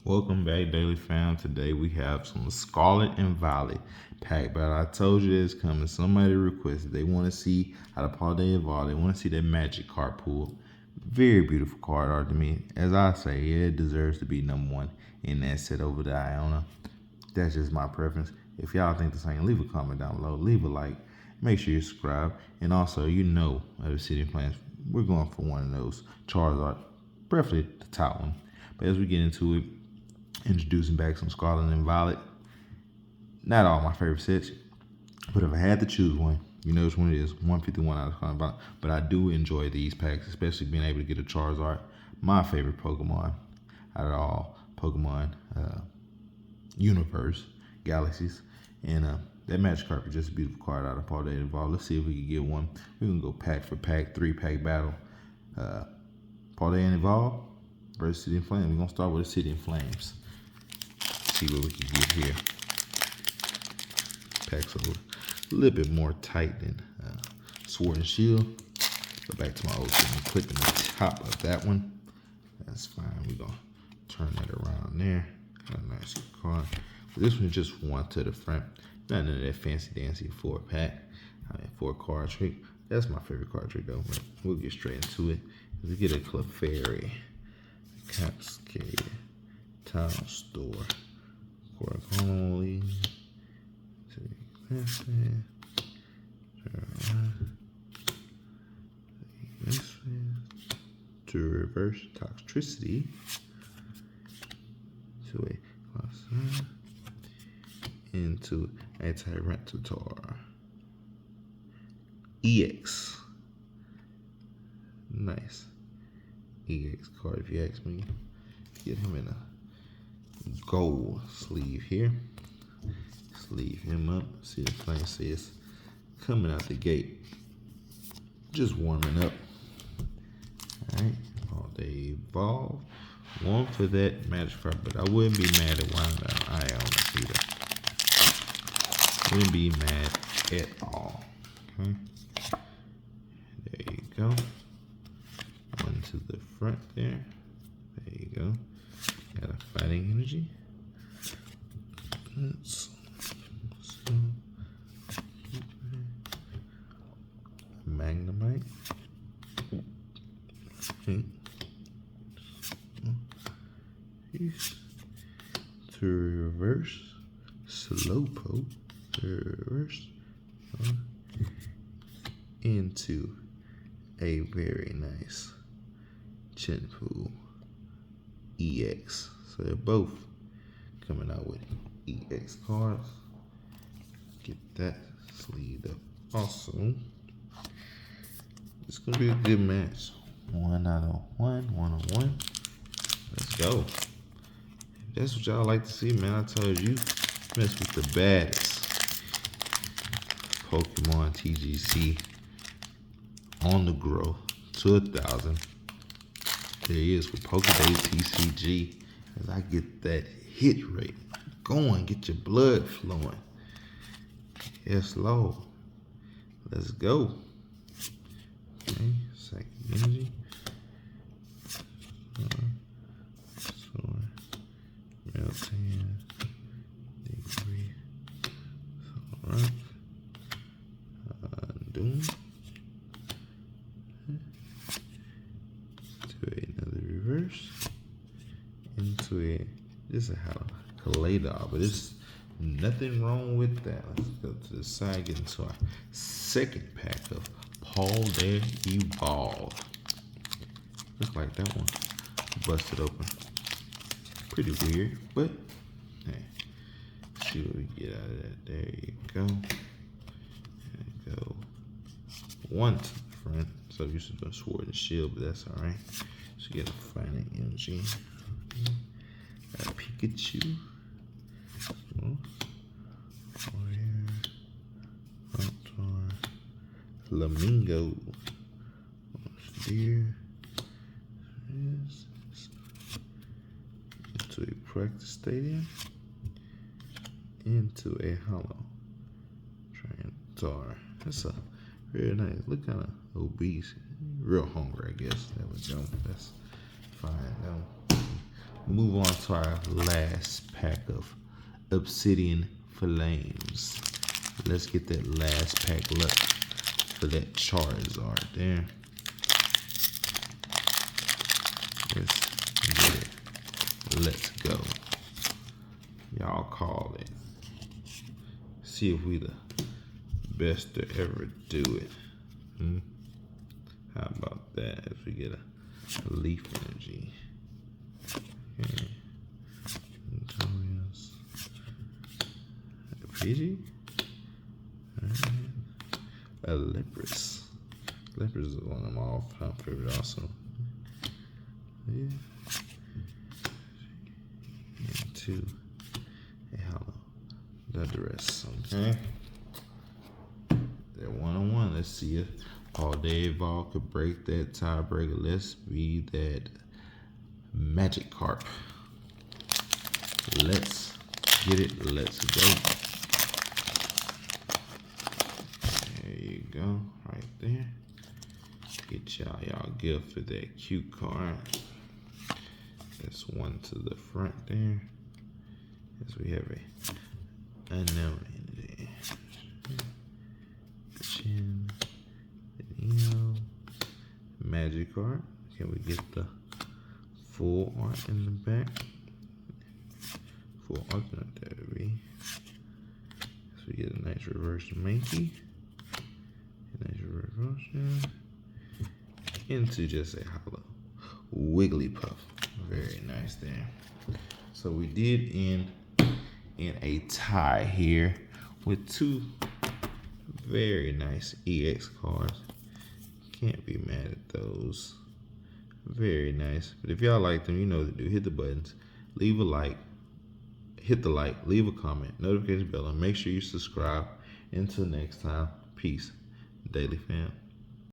Welcome back, Daily Fam. Today we have some Scarlet and Violet pack battle. I told you it's coming. Somebody requested. They want to see how the Paldea evolve. They want to see that magic card pool. Very beautiful card art to me. As I say, it deserves to be number one in that set over the Iona. That's just my preference. If y'all think the same, leave a comment down below. Leave a like. Make sure you subscribe. And also, at Obsidian Plans, we're going for one of those Charizard, preferably the top one. But as we get into it, introducing back some Scarlet and Violet. Not all my favorite sets, but if I had to choose one, you know which one it is. 151 out of Scarlet and Violet. But I do enjoy these packs, especially being able to get a Charizard, my favorite Pokemon out of all Pokemon universe, galaxies. And that Magic card is just a beautiful card out of Paldea Evolve. Let's see if we can get one. We're going to go pack for pack, 3-pack battle. Paldea Evolve versus Obsidian Flames. We're going to start with Obsidian Flames. See what we can get here. Packs are a little bit more tight than Sword and Shield. Go back to my old thing and click on the top of that one. That's fine. We're going to turn that around there. Got a nice card. But this one is just one to the front. Not none of that fancy dancy 4-pack. 4-card trick. That's my favorite card trick though. But we'll get straight into it. Let's get a Clefairy, Cascade, Town Store, Coracoli, to reverse toxicity to a class into anti-rentator EX. Nice EX card if you ask me. Get him in a gold sleeve here. Sleeve him up. See the flame says coming out the gate. Just warming up. Alright. Paldea Evolve. One for that magic card, but I wouldn't be mad at one Iona either. Wouldn't be mad at all. Okay. There you go. One to the front there. There you go. Got a fighting energy. Magnemite. To reverse Slowpoke. Reverse into a very nice Chinpool EX. So they're both coming out with EX cards. Get that sleeved up. Also, it's gonna be a good match. 1 out of 1, 1-on-1. Let's go. If that's what y'all like to see, man, I told you, mess with the baddest Pokemon TGC on the growth to 1,000. There he is with Pokédays TCG. As I get that hit rate going, get your blood flowing. Yes, Lord. Let's go. Okay, second energy. Melting. Degree. Alright. Doom. To another reverse. Into a, this is how Kaledar, but there's nothing wrong with that. Let's go to the side, get into our second pack of Paldea Evolve. Looks like that one busted open. Pretty weird, but hey, see what we get out of that. There you go. There you go. One to the front. So used to do Sword and Shield, but that's alright. So you get a fighting energy. Got a Pikachu. Flamingo. Deer. Into a practice stadium. Into a hollow. Trantar. That's a very nice. Look kind of obese. Real hungry, I guess. There we go. That's fine. Now Move on to our last pack of Obsidian Flames. Let's get that last pack luck for that Charizard there. Let's get it. Let's go. Y'all call it. See if we the best to ever do it. How about that? As we get a Leaf Energy. Okay. A Pidgey. A Lapras. Lapras is one of my all-time favorite also. Yeah. And 2. A Hollow. The rest. Okay. They're 1-on-1. Let's see if Paldea Evolve could break that tiebreaker. Let's be that Magikarp. Let's get it. Let's go. There you go. Right there. Get y'all gift for that cute card. That's one to the front there. As we have a unknown in there. Chin. Magikarp. Can we get the full art in the back? Full art that would be. So we get a nice reverse Mankey. A nice reverse into just a hollow Wigglypuff. Very nice there. So we did end in a tie here with 2 very nice EX cards. Can't be mad at those. Very nice. But if y'all like them, you know what to do. Hit the buttons. Leave a like. Hit the like. Leave a comment. Notification bell. And make sure you subscribe. Until next time. Peace. Daily Fam.